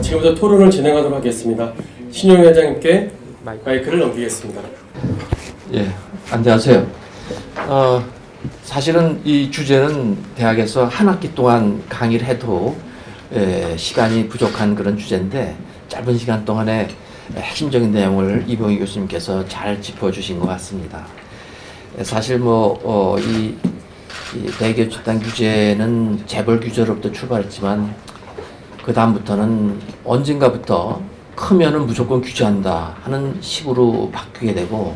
지금부터 토론을 진행하도록 하겠습니다. 신용 회장님께 마이크를 넘기겠습니다. 예, 안녕하세요. 사실은 이 주제는 대학에서 한 학기 동안 강의를 해도 시간이 부족한 그런 주제인데 짧은 시간 동안에 핵심적인 내용을 이봉희 교수님께서 잘 짚어주신 것 같습니다. 사실 이 대기업 집단 규제는 재벌 규제로부터 출발했지만 그 다음부터는 언젠가부터 크면은 무조건 규제한다 하는 식으로 바뀌게 되고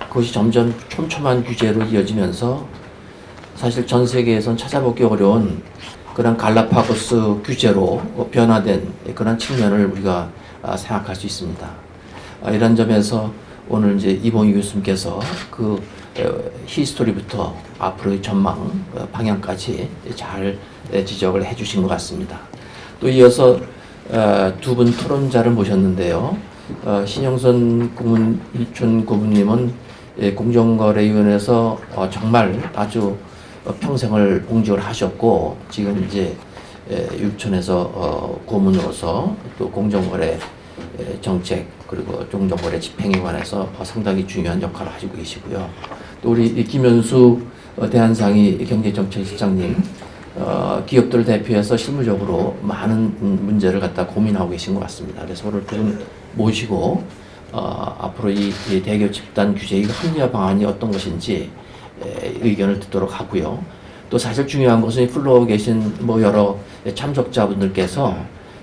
그것이 점점 촘촘한 규제로 이어지면서 사실 전 세계에선 찾아보기 어려운 그런 갈라파고스 규제로 변화된 그런 측면을 우리가 생각할 수 있습니다. 이런 점에서 오늘 이제 이봉희 교수님께서 그 히스토리부터 앞으로의 전망 방향까지 잘 지적을 해주신 것 같습니다. 또 이어서 두 분 토론자를 모셨는데요. 신영선 전 고문님은 공정거래위원회에서 정말 아주 평생을 공직을 하셨고 지금 이제 율촌에서 고문으로서 또 공정거래 정책 그리고 공정거래 집행에 관해서 상당히 중요한 역할을 하시고 계시고요. 또 우리 김현수 대한상의 경제정책실장님 기업들을 대표해서 실무적으로 많은 문제를 갖다 고민하고 계신 것 같습니다. 그래서 오늘 두 분 모시고 앞으로 이 대기업 집단 규제의 합리화 방안이 어떤 것인지 의견을 듣도록 하고요. 또 사실 중요한 것은 플로어에 계신 여러 참석자분들께서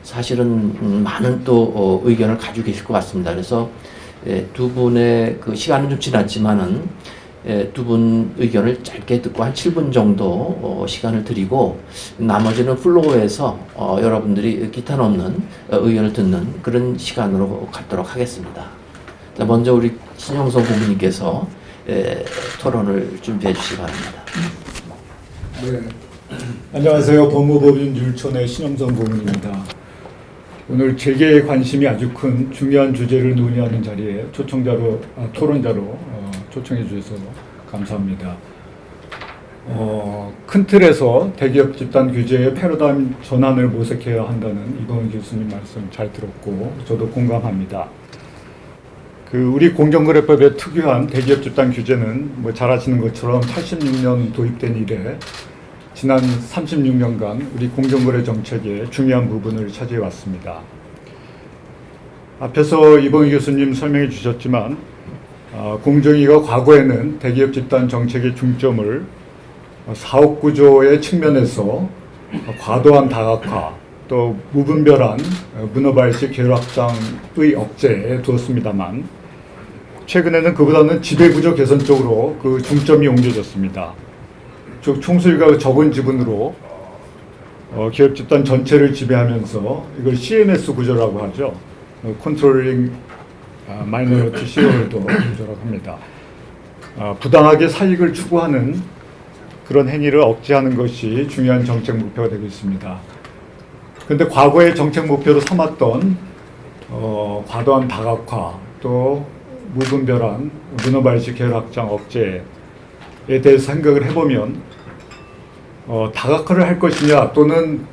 사실은 많은 또 의견을 가지고 계실 것 같습니다. 그래서 두 분의 그 시간은 좀 지났지만은 두 분 의견을 짧게 듣고 한 7분 정도 시간을 드리고 나머지는 플로어에서 여러분들이 기탄 없는 의견을 듣는 그런 시간으로 갖도록 하겠습니다. 자, 먼저 우리 신영선 고문님께서 토론을 준비해 주시기 바랍니다. 네, 안녕하세요. 법무법인 율촌의 신영선 고문입니다. 오늘 재계의 관심이 아주 큰 중요한 주제를 논의하는 자리에 토론자로 초청해 주셔서 감사합니다. 큰 틀에서 대기업 집단 규제의 패러다임 전환을 모색해야 한다는 이봉희 교수님 말씀 잘 들었고 저도 공감합니다. 우리 공정거래법의 특유한 대기업 집단 규제는 잘 아시는 것처럼 86년 도입된 이래 지난 36년간 우리 공정거래 정책의 중요한 부분을 차지해 왔습니다. 앞에서 이봉희 교수님 설명해 주셨지만 공정위가 과거에는 대기업 집단 정책의 중점을 사업 구조의 측면에서 과도한 다각화 또 무분별한 문어발식 계열 확장의 억제에 두었습니다만 최근에는 그보다는 지배구조 개선 쪽으로 그 중점이 옮겨졌습니다. 즉 총수일가 적은 지분으로 기업 집단 전체를 지배하면서 이걸 CMS 구조라고 하죠. 컨트롤링 마이너리티 쉐어홀더 구조라고 합니다. 부당하게 사익을 추구하는 그런 행위를 억제하는 것이 중요한 정책 목표가 되고 있습니다. 그런데 과거의 정책 목표로 삼았던 과도한 다각화 또 무분별한 문어발식 계열 확장 억제에 대해서 생각을 해보면 다각화를 할 것이냐 또는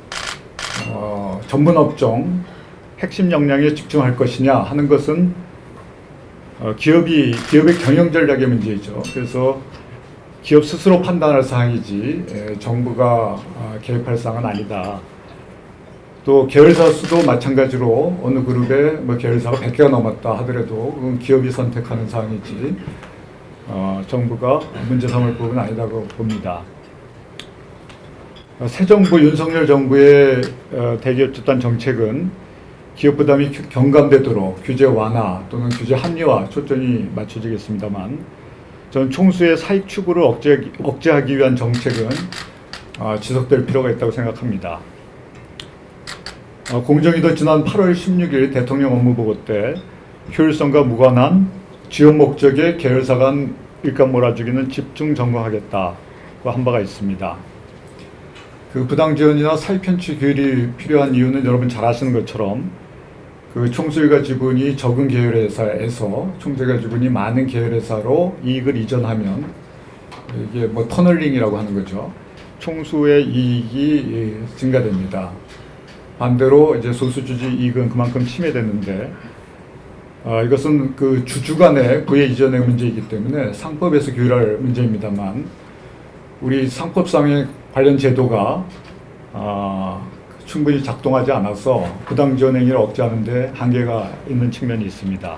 전문 업종 핵심 역량에 집중할 것이냐 하는 것은 기업의 경영 전략의 문제이죠. 그래서 기업 스스로 판단할 사항이지 정부가 개입할 사항은 아니다. 또 계열사 수도 마찬가지로 어느 그룹에 계열사가 100개가 넘었다 하더라도 그건 기업이 선택하는 사항이지 정부가 문제 삼을 부분은 아니라고 봅니다. 새 정부 윤석열 정부의 대기업 집단 정책은 기업 부담이 경감되도록 규제 완화 또는 규제 합리화 초점이 맞춰지겠습니다만 저는 총수의 사익 추구를 억제하기 위한 정책은 지속될 필요가 있다고 생각합니다. 공정위도 지난 8월 16일 대통령 업무보고 때 효율성과 무관한 지원 목적의 계열사 간 일감 몰아주기는 집중 점검하겠다고 한 바가 있습니다. 그 부당 지원이나 사익 편취 규율이 필요한 이유는 여러분 잘 아시는 것처럼 그 총수일가 지분이 적은 계열회사에서 총수일가 지분이 많은 계열회사로 이익을 이전하면 이게 뭐 터널링이라고 하는 거죠. 총수의 이익이 증가됩니다. 반대로 이제 소수주주 이익은 그만큼 침해되는데 이것은 그 주주 간의 부의 이전의 문제이기 때문에 상법에서 규율할 문제입니다만 우리 상법상의 관련 제도가 충분히 작동하지 않아서 부당지원 행위를 억제하는 데 한계가 있는 측면이 있습니다.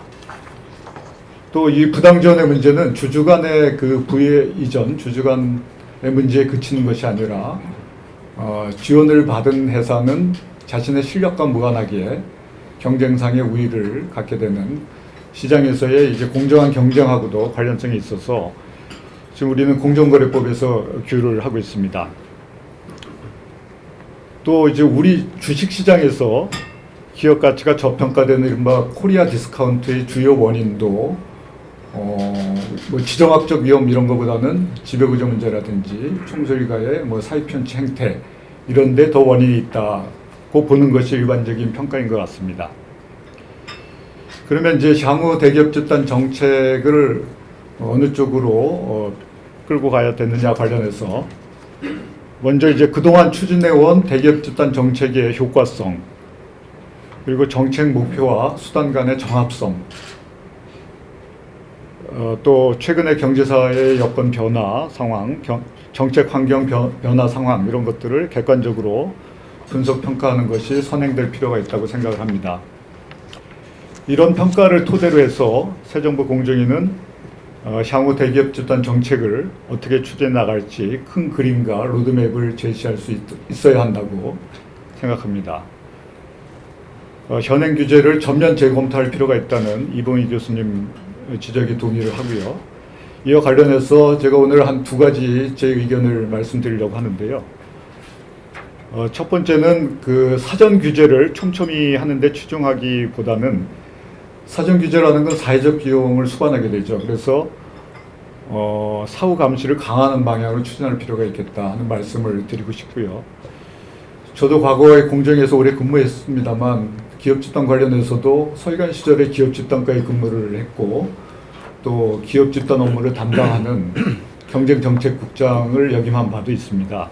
또 이 부당지원의 문제는 주주 간의 그 부의 이전, 주주 간의 문제에 그치는 것이 아니라 지원을 받은 회사는 자신의 실력과 무관하게 경쟁상의 우위를 갖게 되는 시장에서의 이제 공정한 경쟁하고도 관련성이 있어서 지금 우리는 공정거래법에서 규율을 하고 있습니다. 또 이제 우리 주식시장에서 기업 가치가 저평가되는 이른바 코리아 디스카운트의 주요 원인도 뭐 지정학적 위험 이런 것보다는 지배구조 문제라든지 총수 일가의 뭐 사회편취 행태 이런 데 더 원인이 있다고 보는 것이 일반적인 평가인 것 같습니다. 그러면 이제 향후 대기업 집단 정책을 어느 쪽으로 끌고 가야 되느냐 관련해서 먼저 이제 그동안 추진해온 대기업 집단 정책의 효과성 그리고 정책 목표와 수단 간의 정합성 또 최근의 경제사회의 여건 변화 상황, 정책 환경 변화 상황 이런 것들을 객관적으로 분석 평가하는 것이 선행될 필요가 있다고 생각을 합니다. 이런 평가를 토대로 해서 새 정부 공정위는 향후 대기업 집단 정책을 어떻게 추진해 나갈지 큰 그림과 로드맵을 제시할 수 있어야 한다고 생각합니다. 현행 규제를 전면 재검토할 필요가 있다는 이봉희 교수님 지적에 동의를 하고요. 이와 관련해서 제가 오늘 한 두 가지 제 의견을 말씀드리려고 하는데요. 첫 번째는 그 사전 규제를 촘촘히 하는데 치중하기보다는 사전 규제라는 건 사회적 비용을 수반하게 되죠. 그래서 사후 감시를 강화하는 방향으로 추진할 필요가 있겠다 하는 말씀을 드리고 싶고요. 저도 과거에 공정에서 오래 근무했습니다만 기업 집단 관련해서도 서기관 시절에 기업 집단과의 근무를 했고 또 기업 집단 업무를 담당하는 경쟁정책국장을 역임한 바도 있습니다.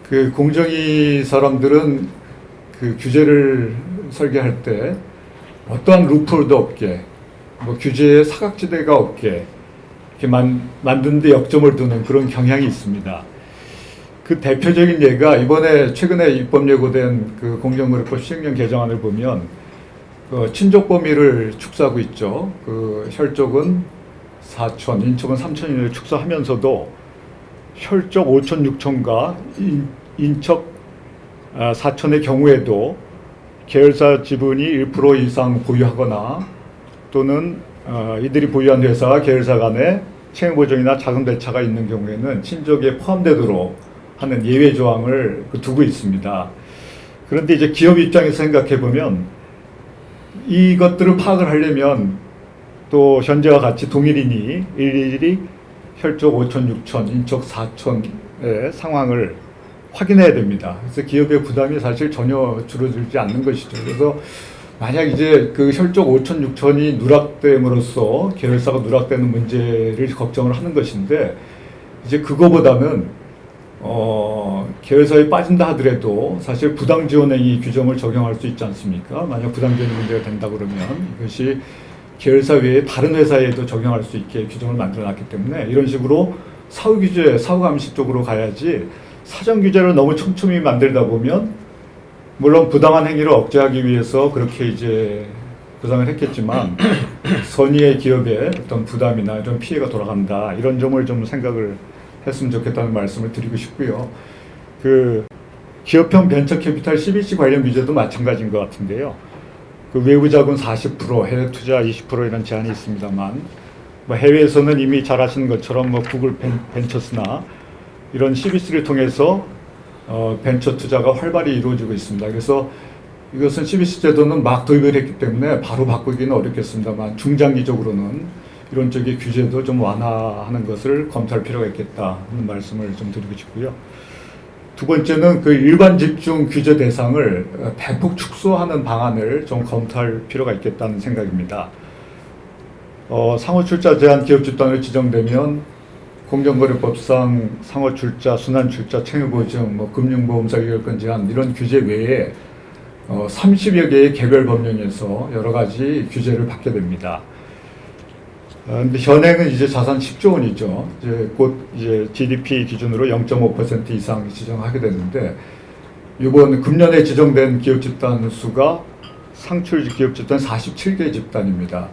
그 공정위 사람들은 그 규제를 설계할 때 어떠한 루프홀도 없게 뭐 규제의 사각지대가 없게 이렇게 만드는 데 역점을 두는 그런 경향이 있습니다. 그 대표적인 예가 이번에 최근에 입법 예고된 그 공정거래법 시행령 개정안을 보면 친족 범위를 축소하고 있죠. 그 혈족은 4천, 인척은 3천인을 축소하면서도 혈족 5천, 6천과 인척 4천의 경우에도 계열사 지분이 1% 이상 보유하거나 또는 이들이 보유한 회사와 계열사 간에 채무보증이나 자금대차가 있는 경우에는 친족에 포함되도록 하는 예외 조항을 두고 있습니다. 그런데 이제 기업 입장에서 생각해 보면 이것들을 파악을 하려면 또 현재와 같이 동일인이 일일이 혈족 5천, 6천, 인척 4천의 상황을 확인해야 됩니다. 그래서 기업의 부담이 사실 전혀 줄어들지 않는 것이죠. 그래서 만약 이제 그 혈족 5천, 6천이 누락됨으로써 계열사가 누락되는 문제를 걱정을 하는 것인데 이제 그거보다는 계열사에 빠진다 하더라도 사실 부당지원행위 규정을 적용할 수 있지 않습니까? 만약 부당지원 문제가 된다 그러면 이것이 계열사 외에 다른 회사에도 적용할 수 있게 규정을 만들어놨기 때문에 이런 식으로 사후규제, 사후감시 쪽으로 가야지 사전규제를 너무 촘촘히 만들다 보면 물론 부당한 행위를 억제하기 위해서 그렇게 이제 구상을 했겠지만 선의의 기업에 어떤 부담이나 이런 피해가 돌아간다 이런 점을 좀 생각을 했으면 좋겠다는 말씀을 드리고 싶고요. 그 기업형 벤처캐피탈 CBC 관련 규제도 마찬가지인 것 같은데요. 그 외부 자본 40%, 해외 투자 20% 이런 제한이 있습니다만, 뭐 해외에서는 이미 잘 아시는 것처럼 뭐 구글 벤처스나 이런 CBC를 통해서 벤처 투자가 활발히 이루어지고 있습니다. 그래서 이것은 CBC 제도는 막 도입을 했기 때문에 바로 바꾸기는 어렵겠습니다만 중장기적으로는 이런 쪽의 규제도 좀 완화하는 것을 검토할 필요가 있겠다 하는 말씀을 좀 드리고 싶고요. 두 번째는 그 일반 집중 규제 대상을 대폭 축소하는 방안을 좀 검토할 필요가 있겠다는 생각입니다. 상호 출자 제한 기업 집단으로 지정되면 공정거래법상 상호출자, 순환출자, 챙유보증, 뭐 금융보험사 의결권 제한 이런 규제 외에 30여 개의 개별 법령에서 여러 가지 규제를 받게 됩니다. 근데 현행은 이제 자산 10조 원이죠. 이제 곧 이제 GDP 기준으로 0.5% 이상 지정하게 되는데 이번 금년에 지정된 기업 집단 수가 상출 기업 집단 47개 집단입니다.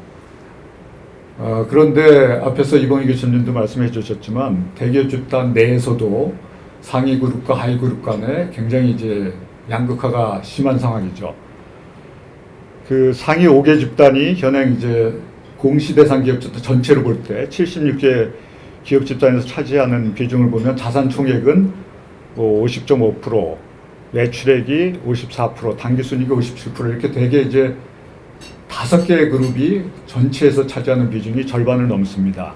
그런데 앞에서 이봉희 교수님도 말씀해 주셨지만 대기업 집단 내에서도 상위 그룹과 하위 그룹 간에 굉장히 이제 양극화가 심한 상황이죠. 그 상위 5개 집단이 현행 이제 공시대상 기업 집단 전체로 볼 때 76개 기업 집단에서 차지하는 비중을 보면 자산 총액은 뭐 50.5%, 매출액이 54%, 당기순이익이 57% 이렇게 되게 이제 5개의 그룹이 전체에서 차지하는 비중이 절반을 넘습니다.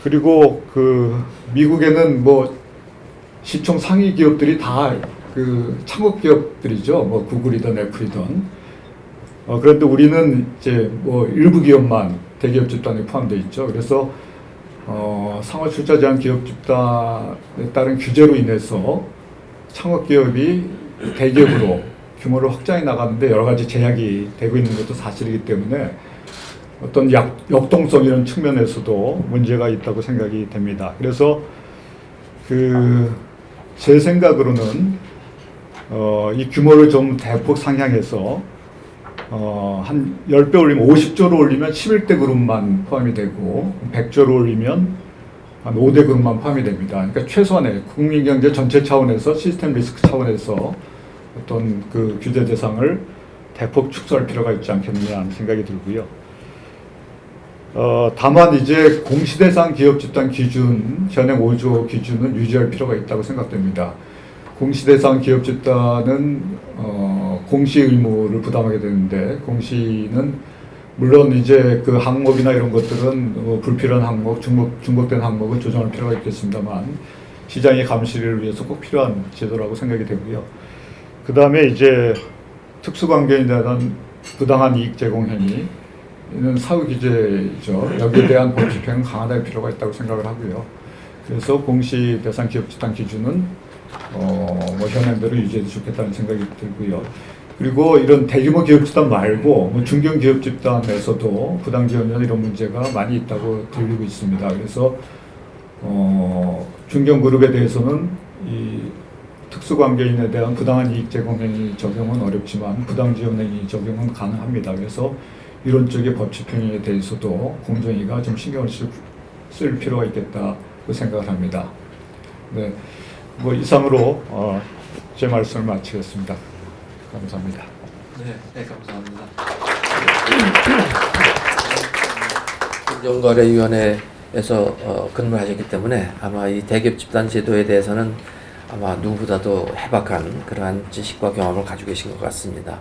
그리고 그 미국에는 뭐 시총 상위 기업들이 다 그 창업 기업들이죠. 뭐 구글이든 애플이든. 그런데 우리는 이제 뭐 일부 기업만 대기업 집단에 포함되어 있죠. 그래서 상호 출자 제한 기업 집단에 따른 규제로 인해서 창업 기업이 대기업으로 규모를 확장해 나가는데 여러 가지 제약이 되고 있는 것도 사실이기 때문에 어떤 역동성 이런 측면에서도 문제가 있다고 생각이 됩니다. 그래서 제 생각으로는 이 규모를 좀 대폭 상향해서 한 10배 올리면 50조로 올리면 11대 그룹만 포함이 되고 100조로 올리면 한 5대 그룹만 포함이 됩니다. 그러니까 최소한의 국민경제 전체 차원에서 시스템 리스크 차원에서 어떤 그 규제 대상을 대폭 축소할 필요가 있지 않겠느냐 하는 생각이 들고요. 다만 이제 공시대상 기업 집단 기준, 현행 5조 기준은 유지할 필요가 있다고 생각됩니다. 공시대상 기업 집단은 공시 의무를 부담하게 되는데 공시는 물론 이제 그 항목이나 이런 것들은 불필요한 항목, 중복된 항목은 조정할 필요가 있겠습니다만 시장의 감시를 위해서 꼭 필요한 제도라고 생각이 되고요. 그 다음에 이제 특수관계에 대한 부당한 이익 제공 행위는 사후 규제이죠. 여기에 대한 법 집행은 강화될 필요가 있다고 생각을 하고요. 그래서 공시 대상 기업 집단 기준은 뭐 현행대로 유지해 주겠다는 생각이 들고요. 그리고 이런 대규모 기업 집단 말고 뭐 중견 기업 집단에서도 부당 지원이나 이런 문제가 많이 있다고 들리고 있습니다. 그래서 중견 그룹에 대해서는 이 특수관계인에 대한 부당한 이익 제공 행위 적용은 어렵지만 부당 지원 행위 적용은 가능합니다. 그래서 이런 쪽의 법 집행에 대해서도 공정위가 좀 신경을 쓸 필요가 있겠다고 생각을 합니다. 네, 뭐 이상으로 제 말씀을 마치겠습니다. 감사합니다. 네, 감사합니다. 공정거래위원회에서 근무하셨기 때문에 아마 이 대기업 집단 제도에 대해서는 아마 누구보다도 해박한 그러한 지식과 경험을 가지고 계신 것 같습니다.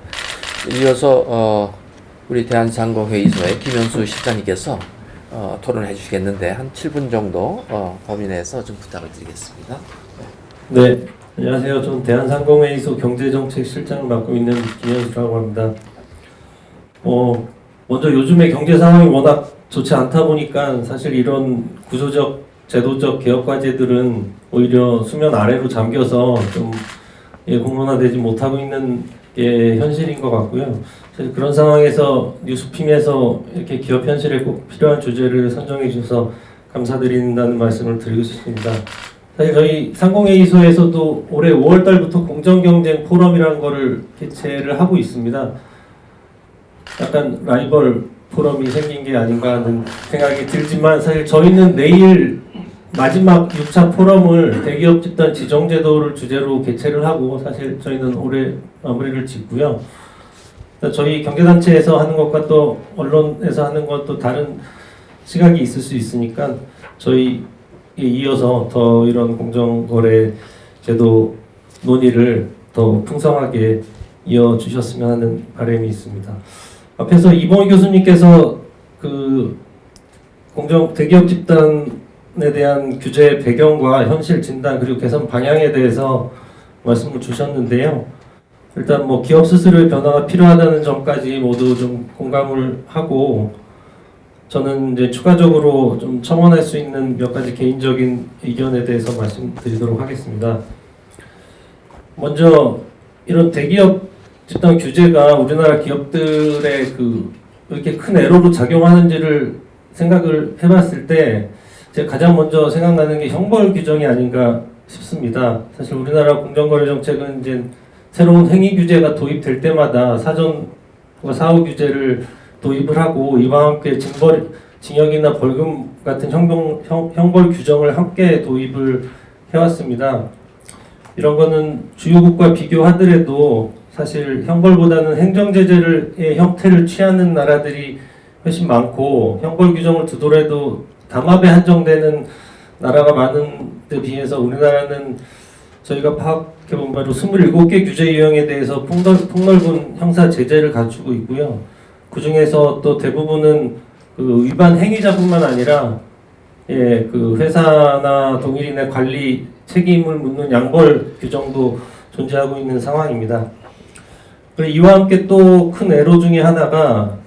이어서 우리 대한상공회의소의 김현수 실장님께서 토론해 주시겠는데 한 7분 정도 범위 내에서 좀 부탁을 드리겠습니다. 네, 안녕하세요. 저는 대한상공회의소 경제정책실장을 맡고 있는 김현수라고 합니다. 먼저 요즘에 경제 상황이 워낙 좋지 않다 보니까 사실 이런 구조적, 제도적 개혁 과제들은 오히려 수면 아래로 잠겨서 좀 공론화되지 못하고 있는 게 현실인 것 같고요. 사실 그런 상황에서 뉴스핌에서 이렇게 기업 현실에 꼭 필요한 주제를 선정해 주셔서 감사드린다는 말씀을 드리고 싶습니다. 사실 저희 상공회의소에서도 올해 5월 달부터 공정경쟁 포럼이라는 거를 개최를 하고 있습니다. 약간 라이벌 포럼이 생긴 게 아닌가 하는 생각이 들지만 사실 저희는 내일 마지막 6차 포럼을 대기업 집단 지정제도를 주제로 개최를 하고 사실 저희는 올해 마무리를 짓고요. 저희 경제단체에서 하는 것과 또 언론에서 하는 것도 다른 시각이 있을 수 있으니까 저희에 이어서 더 이런 공정거래 제도 논의를 더 풍성하게 이어주셨으면 하는 바람이 있습니다. 앞에서 이봉희 교수님께서 그 대기업 집단에 대한 규제 배경과 현실 진단 그리고 개선 방향에 대해서 말씀을 주셨는데요. 일단 뭐 기업 스스로의 변화가 필요하다는 점까지 모두 좀 공감을 하고 저는 이제 추가적으로 좀 첨언할 수 있는 몇 가지 개인적인 의견에 대해서 말씀드리도록 하겠습니다. 먼저 이런 대기업 집단 규제가 우리나라 기업들의 이렇게 큰 애로로 작용하는지를 생각을 해봤을 때 제가 가장 먼저 생각나는 게 형벌 규정이 아닌가 싶습니다. 사실 우리나라 공정거래 정책은 이제 새로운 행위 규제가 도입될 때마다 사전과 사후 규제를 도입을 하고 이와 함께 징역이나 벌금 같은 형벌 규정을 함께 도입을 해왔습니다. 이런 거는 주요국과 비교하더라도 사실 형벌보다는 행정제재의 형태를 취하는 나라들이 훨씬 많고 형벌 규정을 두더라도 담합에 한정되는 나라가 많은 데 비해서 우리나라는 저희가 파악해본 바로 27개 규제 유형에 대해서 폭넓은 형사 제재를 갖추고 있고요. 그 중에서 또 대부분은 그 위반 행위자뿐만 아니라 그 회사나 동일인의 관리 책임을 묻는 양벌 규정도 존재하고 있는 상황입니다. 그리고 이와 함께 또 큰 애로 중에 하나가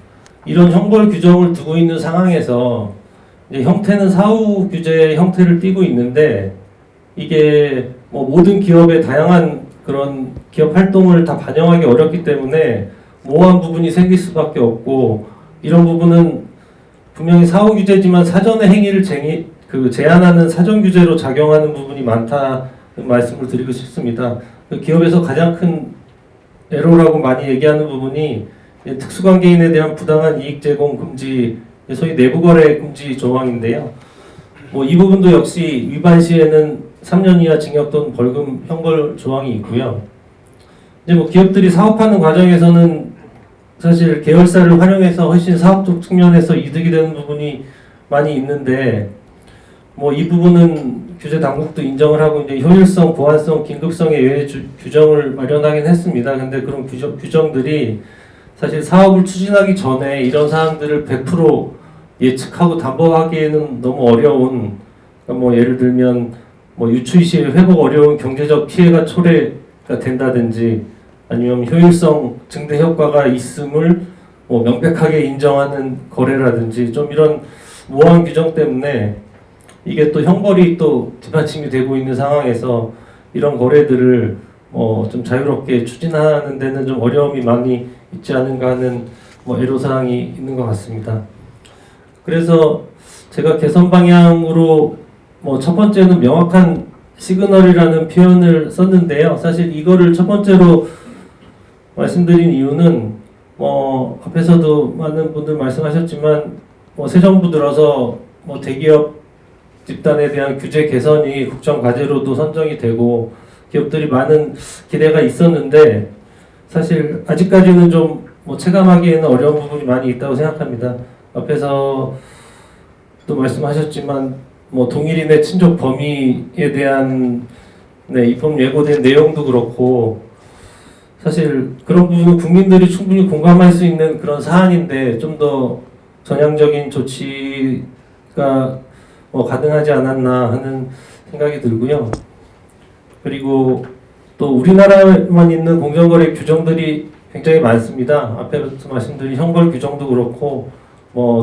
이런 형벌 규정을 두고 있는 상황에서 이제 형태는 사후 규제의 형태를 띠고 있는데 이게 뭐 모든 기업의 다양한 그런 기업 활동을 다 반영하기 어렵기 때문에 모호한 부분이 생길 수밖에 없고 이런 부분은 분명히 사후 규제지만 사전의 행위를 제한하는 사전 규제로 작용하는 부분이 많다는 말씀을 드리고 싶습니다. 기업에서 가장 큰 애로라고 많이 얘기하는 부분이 특수관계인에 대한 부당한 이익 제공 금지, 소위 내부거래 금지 조항인데요. 뭐 이 부분도 역시 위반 시에는 3년 이하 징역 또는 벌금 형벌 조항이 있고요. 이제 뭐 기업들이 사업하는 과정에서는 사실 계열사를 활용해서 훨씬 사업적 측면에서 이득이 되는 부분이 많이 있는데 뭐 이 부분은 규제 당국도 인정을 하고 이제 효율성, 보안성, 긴급성에 의해 규정을 마련하긴 했습니다. 근데 그런 규정들이 사실 사업을 추진하기 전에 이런 사항들을 100% 예측하고 담보하기에는 너무 어려운, 그러니까 뭐 예를 들면 뭐 유추 시에 회복 어려운 경제적 피해가 초래가 된다든지 아니면 효율성 증대 효과가 있음을 뭐 명백하게 인정하는 거래라든지 좀 이런 모호한 규정 때문에 이게 또 형벌이 또 뒷받침이 되고 있는 상황에서 이런 거래들을 좀 자유롭게 추진하는 데는 좀 어려움이 많이 있지 않은가 하는 뭐 애로사항이 있는 것 같습니다. 그래서 제가 개선 방향으로 뭐 첫 번째는 명확한 시그널이라는 표현을 썼는데요. 사실 이거를 첫 번째로 말씀드린 이유는 앞에서도 많은 분들 말씀하셨지만 새 정부 들어서 대기업 집단에 대한 규제 개선이 국정 과제로도 선정이 되고 기업들이 많은 기대가 있었는데 사실 아직까지는 좀 체감하기에는 어려운 부분이 많이 있다고 생각합니다. 앞에서 또 말씀하셨지만 동일인의 친족 범위에 대한 입법 예고된 내용도 그렇고 사실 그런 부분은 국민들이 충분히 공감할 수 있는 그런 사안인데 좀 더 전향적인 조치가 가능하지 않았나 하는 생각이 들고요. 그리고 또 우리나라에만 있는 공정거래 규정들이 굉장히 많습니다. 앞에서 말씀드린 형벌 규정도 그렇고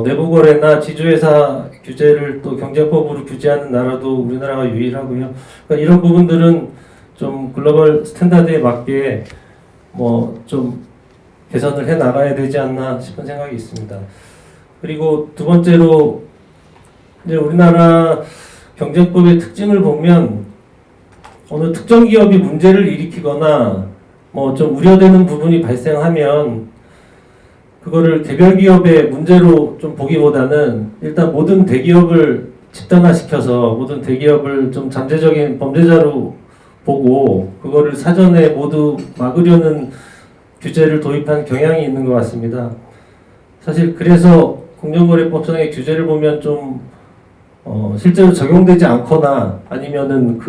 내부거래나 지주회사 규제를 또 경쟁법으로 규제하는 나라도 우리나라가 유일하고요. 그러니까 이런 부분들은 좀 글로벌 스탠다드에 맞게 좀 개선을 해 나가야 되지 않나 싶은 생각이 있습니다. 그리고 두 번째로 이제 우리나라 경쟁법의 특징을 보면 어느 특정 기업이 문제를 일으키거나 좀 우려되는 부분이 발생하면 그거를 개별 기업의 문제로 좀 보기보다는 일단 모든 대기업을 집단화시켜서 모든 대기업을 좀 잠재적인 범죄자로 보고 그거를 사전에 모두 막으려는 규제를 도입한 경향이 있는 것 같습니다. 사실 그래서 공정거래법상의 규제를 보면 좀 실제로 적용되지 않거나 아니면은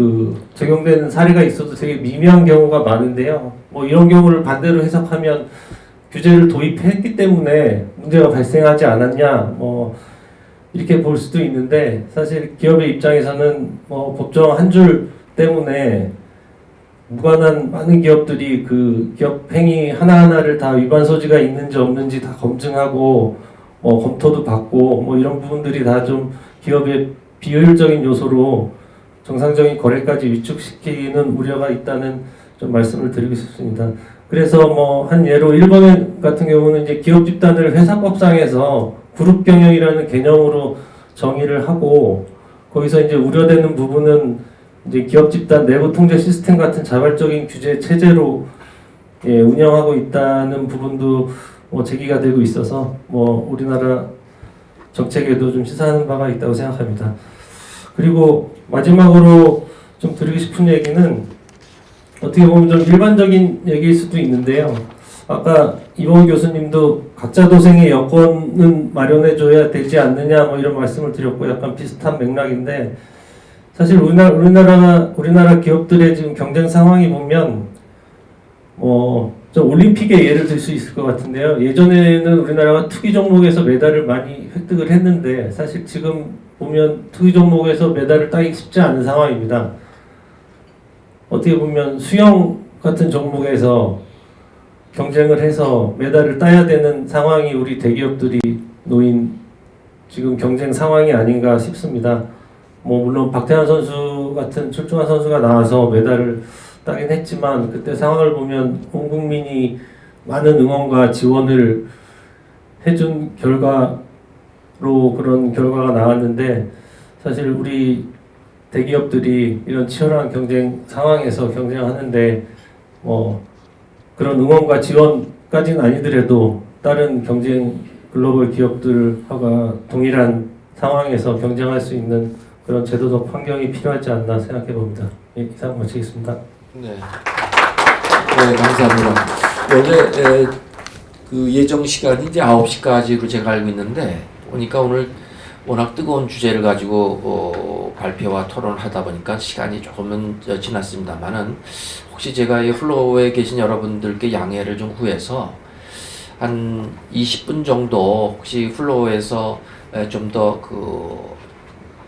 적용되는 사례가 있어도 되게 미미한 경우가 많은데요. 이런 경우를 반대로 해석하면 규제를 도입했기 때문에 문제가 발생하지 않았냐 이렇게 볼 수도 있는데 사실 기업의 입장에서는 법정 한 줄 때문에 무관한 많은 기업들이 그 기업 행위 하나하나를 다 위반 소지가 있는지 없는지 다 검증하고 검토도 받고 이런 부분들이 다 좀 기업의 비효율적인 요소로 정상적인 거래까지 위축시키는 우려가 있다는 좀 말씀을 드리고 싶습니다. 그래서 한 예로 일본 같은 경우는 이제 기업 집단을 회사법상에서 그룹 경영이라는 개념으로 정의를 하고 거기서 이제 우려되는 부분은 이제 기업 집단 내부 통제 시스템 같은 자발적인 규제 체제로 운영하고 있다는 부분도 제기가 되고 있어서 우리나라 정책에도 좀 시사하는 바가 있다고 생각합니다. 그리고 마지막으로 좀 드리고 싶은 얘기는 어떻게 보면 좀 일반적인 얘기일 수도 있는데요. 아까 이봉희 교수님도 각자 도생의 여건은 마련해줘야 되지 않느냐 이런 말씀을 드렸고 약간 비슷한 맥락인데 사실 우리나라 기업들의 지금 경쟁 상황이 보면 좀 올림픽의 예를 들 수 있을 것 같은데요. 예전에는 우리나라가 투기 종목에서 메달을 많이 획득을 했는데 사실 지금 보면 투기 종목에서 메달을 따기 쉽지 않은 상황입니다. 어떻게 보면 수영 같은 종목에서 경쟁을 해서 메달을 따야 되는 상황이 우리 대기업들이 놓인 지금 경쟁 상황이 아닌가 싶습니다. 물론 박태환 선수 같은 출중한 선수가 나와서 메달을 따긴 했지만 그때 상황을 보면 온 국민이 많은 응원과 지원을 해준 결과로 그런 결과가 나왔는데 사실 우리 대기업들이 이런 치열한 경쟁 상황에서 경쟁하는데 그런 응원과 지원까지는 아니더라도 다른 경쟁 글로벌 기업들과 동일한 상황에서 경쟁할 수 있는 그런 제도적 환경이 필요하지 않나 생각해 봅니다. 이상 마치겠습니다. 네. 네, 감사합니다. 원래 그 예정 시간이 이제 9시까지로 제가 알고 있는데 보니까 오늘 워낙 뜨거운 주제를 가지고 발표와 토론을 하다 보니까 시간이 조금은 지났습니다만은 혹시 제가 이 플로어에 계신 여러분들께 양해를 좀 구해서 한 20분 정도 혹시 플로어에서 좀 더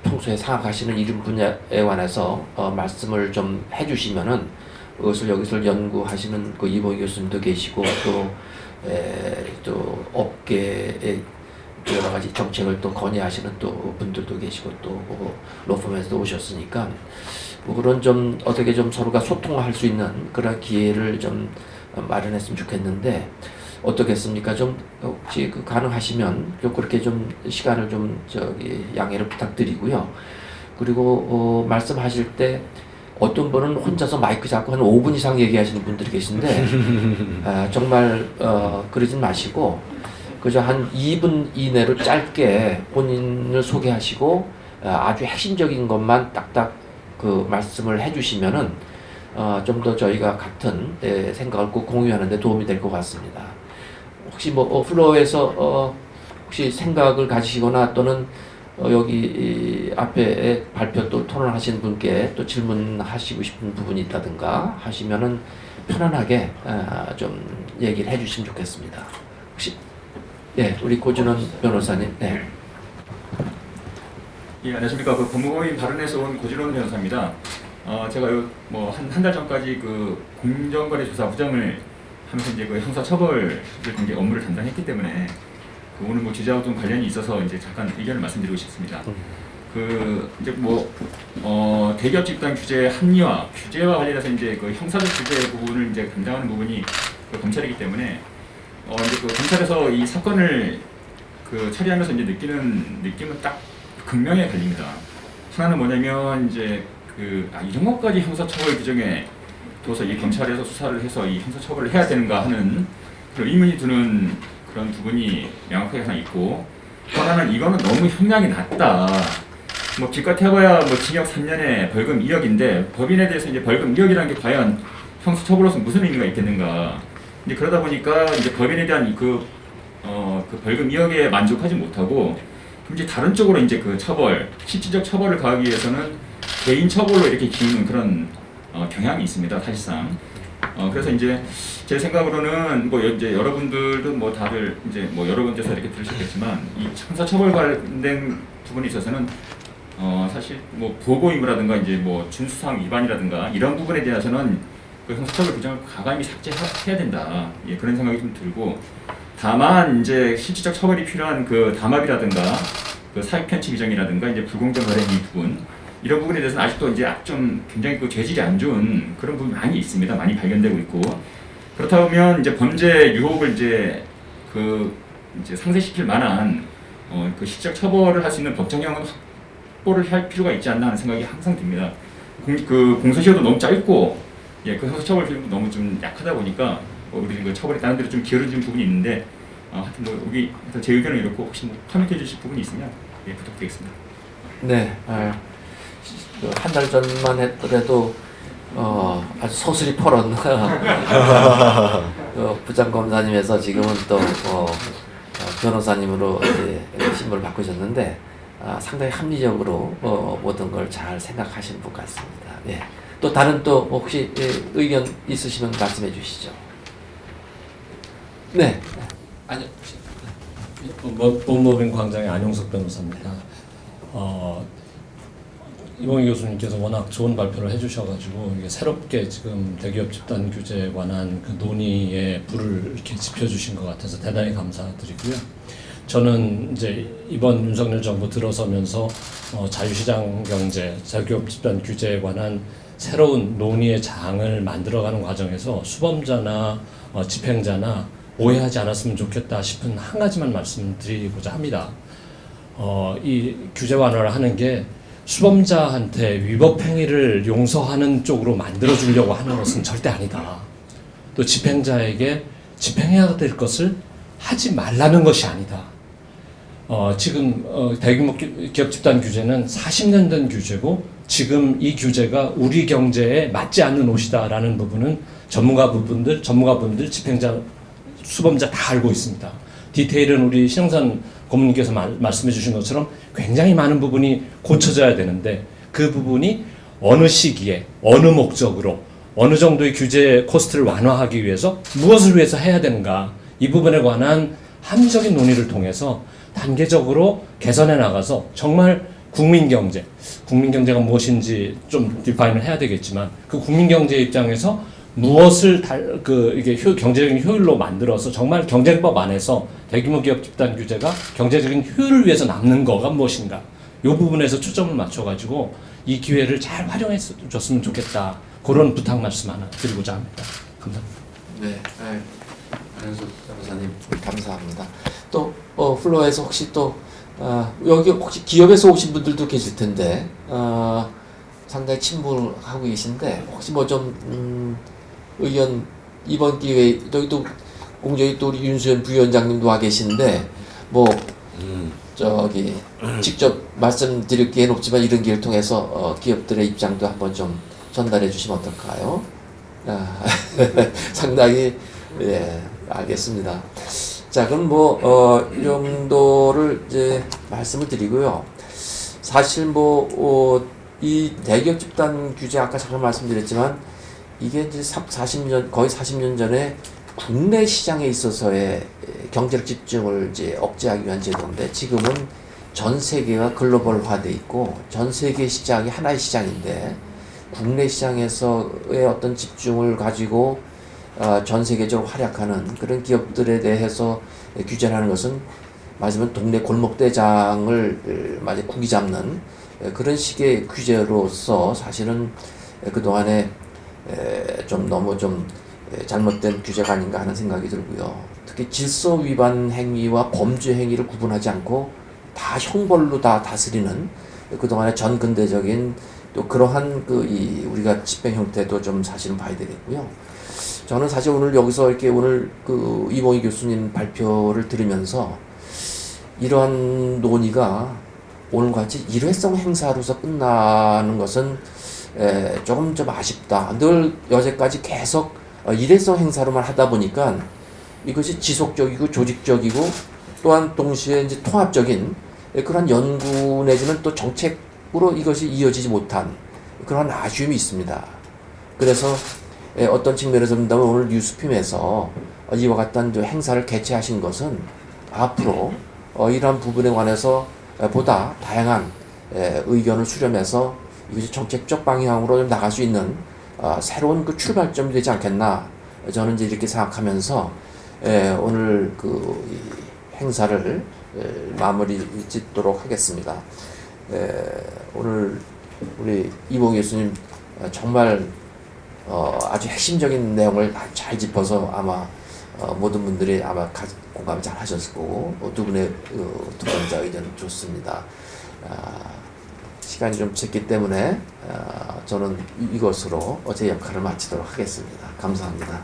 평소에 생각하시는 이런 분야에 관해서 말씀을 좀 해주시면은 그것을 여기서 연구하시는 이봉희 교수님도 계시고 또 업계의 여러 가지 정책을 또 건의하시는 또 분들도 계시고 또 로펌에서도 오셨으니까 그런 좀 어떻게 좀 서로가 소통할 수 있는 그런 기회를 좀 마련했으면 좋겠는데 어떻겠습니까? 좀 혹시 가능하시면 좀 그렇게 좀 시간을 좀 양해를 부탁드리고요. 그리고 말씀하실 때 어떤 분은 혼자서 마이크 잡고 한 5분 이상 얘기하시는 분들이 계신데 정말 그러진 마시고 그저 한 2분 이내로 짧게 본인을 소개하시고 아주 핵심적인 것만 딱딱 말씀을 해주시면은 좀 더 저희가 같은 생각을 꼭 공유하는 데 도움이 될 것 같습니다. 혹시 플로어에서 혹시 생각을 가지시거나 또는 여기 앞에 발표 또 토론하신 분께 또 질문하시고 싶은 부분이 있다든가 하시면은 편안하게 좀 얘기를 해주시면 좋겠습니다. 혹시 우리 고준원 변호사님. 네. 예, 안녕하십니까. 법무법인 발언에서 온 고진원 변호사입니다. 제가 한 달 전까지 공정거래조사 부장을 하면서 이제 형사처벌을 굉장히 업무를 담당했기 때문에 오늘 주제하고 좀 관련이 있어서 이제 잠깐 의견을 말씀드리고 싶습니다. 이제 대기업 집단 규제 합리화, 규제와 관련해서 이제 형사적 규제 부분을 이제 담당하는 부분이 검찰이기 때문에 이제 검찰에서 이 사건을 처리하면서 이제 느끼는 느낌은 딱 극명하게 갈립니다. 하나는 뭐냐면 이제 이런 것까지 형사처벌 규정에 둬서 이 검찰에서 수사를 해서 이 형사처벌을 해야 되는가 하는 그런 의문이 드는 그런 부분이 명확하게 하나 있고, 또 하나는 이거는 너무 형량이 낮다. 기껏 해봐야 징역 3년에 벌금 2억인데 법인에 대해서 이제 벌금 2억이라는 게 과연 형사처벌로서 무슨 의미가 있겠는가. 이제 그러다 보니까 이제 법인에 대한 그 벌금 2억에 만족하지 못하고 이제 다른 쪽으로 이제 처벌, 실질적 처벌을 가하기 위해서는 개인 처벌로 이렇게 기우는 그런 경향이 있습니다, 사실상. 그래서 이제 제 생각으로는 이제 여러분들도 다들 이제 여러 군데서 이렇게 들으셨겠지만 이 형사처벌 관련된 부분에 있어서는 사실 보고 의무라든가 이제 준수사항 위반이라든가 이런 부분에 대해서는 형사처벌 규정을 과감히 삭제해야 된다. 예, 그런 생각이 좀 들고, 다만 이제 실질적 처벌이 필요한 그 담합이라든가 그 사익 편취 규정이라든가 이제 불공정 거래 이 부분 이런 부분에 대해서는 아직도 이제 좀 굉장히 그 죄질이 안 좋은 그런 부분이 많이 있습니다. 많이 발견되고 있고 그렇다 보면 이제 범죄 유혹을 이제 상쇄시킬 만한 그 실질적 처벌을 할 수 있는 법정형은 확보를 할 필요가 있지 않나 하는 생각이 항상 듭니다. 공소시효도 너무 짧고 그 형사처벌 기준도 너무 좀 약하다 보니까 우리 그 처벌에 다른 데로 좀 기울어진 부분이 있는데 하여튼 뭐 여기 제 의견은 이렇고 혹시 뭐 코멘트해 주실 부분이 있으면 부탁드리겠습니다. 네, 한 달 전만 했더라도 아주 소슬이 퍼런 부장검사님에서 지금은 또 변호사님으로 이제 신분을 바꾸셨는데 상당히 합리적으로 모든 걸 잘 생각하시는 분 같습니다. 네. 또 다른 또 혹시 의견 있으시면 말씀해 주시죠. 네. 아니요. 법무법인 광장의 안용석 변호사입니다. 이봉희 교수님께서 워낙 좋은 발표를 해주셔가지고 이게 새롭게 지금 대기업 집단 규제에 관한 그 논의에 불을 이렇게 지펴주신 것 같아서 대단히 감사드리고요. 저는 이제 이번 윤석열 정부 들어서면서 자유시장 경제, 대기업 집단 규제에 관한 새로운 논의의 장을 만들어가는 과정에서 수범자나 집행자나 오해하지 않았으면 좋겠다 싶은 한 가지만 말씀드리고자 합니다. 이 규제 완화를 하는 게 수범자한테 위법 행위를 용서하는 쪽으로 만들어주려고 하는 것은 절대 아니다. 또 집행자에게 집행해야 될 것을 하지 말라는 것이 아니다. 지금 대규모 기업 집단 규제는 40년 된 규제고 지금 이 규제가 우리 경제에 맞지 않는 옷이다라는 부분은 전문가분들, 집행자, 수범자 다 알고 있습니다. 디테일은 우리 신영산 고문님께서 말씀해 주신 것처럼 굉장히 많은 부분이 고쳐져야 되는데 그 부분이 어느 시기에 어느 목적으로 어느 정도의 규제 코스트를 완화하기 위해서 무엇을 위해서 해야 되는가 이 부분에 관한 합리적인 논의를 통해서 단계적으로 개선해 나가서 정말 국민경제가 무엇인지 좀 디파인을 해야 되겠지만 그 국민경제 입장에서 무엇을 이게 경제적인 효율로 만들어서 정말 경쟁법 안에서 대규모 기업 집단 규제가 경제적인 효율을 위해서 남는 거가 무엇인가 이 부분에서 초점을 맞춰가지고 이 기회를 잘 활용해 줬으면 좋겠다 그런 부탁 말씀 하나 드리고자 합니다. 감사합니다. 네, 안현석 변호사님 감사합니다. 또 플로어에서 혹시 또 여기 혹시 기업에서 오신 분들도 계실 텐데 상당히 친분하고 계신데 혹시 뭐 좀 의견 이번 기회에 저기도 공정위 또 우리 윤수현 부위원장님도 와 계신데 뭐 저기 직접 말씀드릴 기회는 없지만 이런 기회를 통해서 기업들의 입장도 한번 좀 전달해 주시면 어떨까요? 상당히 알겠습니다. 자 그럼 이 정도를 이제 말씀을 드리고요. 사실 이 대기업 집단 규제 아까 잠깐 말씀드렸지만 이게 이제 거의 40년 전에 국내 시장에 있어서의 경제력 집중을 이제 억제하기 위한 제도인데 지금은 전 세계가 글로벌화돼 있고 전 세계 시장이 하나의 시장인데 국내 시장에서의 어떤 집중을 가지고 전 세계적으로 활약하는 그런 기업들에 대해서 규제를 하는 것은 말하자면 동네 골목대장을 마치 구기 잡는 그런 식의 규제로서 사실은 그동안에 너무 잘못된 규제가 아닌가 하는 생각이 들고요. 특히 질서 위반 행위와 범죄 행위를 구분하지 않고 다 형벌로 다 다스리는 그동안의 전근대적인 또 그러한 우리가 집행 형태도 좀 사실은 봐야 되겠고요. 저는 사실 오늘 여기서 이렇게 오늘 이봉희 교수님 발표를 들으면서 이러한 논의가 오늘과 같이 일회성 행사로서 끝나는 것은 조금 좀 아쉽다. 늘 여태까지 계속 일회성 행사로만 하다 보니까 이것이 지속적이고 조직적이고 또한 동시에 이제 통합적인 그런 연구 내지는 또 정책으로 이것이 이어지지 못한 그런 아쉬움이 있습니다. 그래서 어떤 측면에서 본다면 오늘 뉴스핌에서 이와 같은 행사를 개최하신 것은 앞으로 이러한 부분에 관해서 보다 다양한 의견을 수렴해서 이것이 정책적 방향으로 좀 나갈 수 있는 새로운 출발점이 되지 않겠나 저는 이제 이렇게 생각하면서 오늘 이 행사를 마무리 짓도록 하겠습니다. 오늘 우리 이봉 교수님 정말 아주 핵심적인 내용을 잘 짚어서 아마 모든 분들이 아마 공감 잘 하셨을 거고 두 분의 두 번째 의견 좋습니다. 시간이 좀 적기 때문에 저는 이것으로 제 역할을 마치도록 하겠습니다. 감사합니다.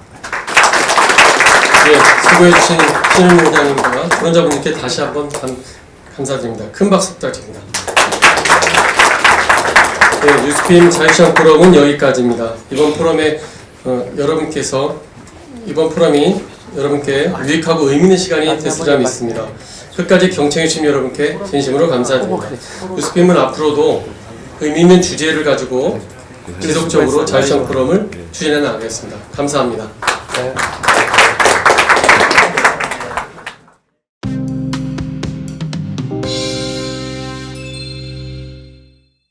네, 수고해주신 신임원장님과 지원자분들께 다시 한번 감사드립니다. 큰 박수 부탁드립니다. 네, 뉴스핌 자유시장 포럼은 여기까지입니다. 이번 포럼에 여러분께서 이번 포럼이 여러분께 유익하고 의미 있는 시간이 됐으리라 믿습니다. 끝까지 경청해주신 여러분께 진심으로 감사드립니다. 뉴스핌은 앞으로도 의미 있는 주제를 가지고 지속적으로 자유시장 포럼을 추진해 나가겠습니다. 감사합니다. 네.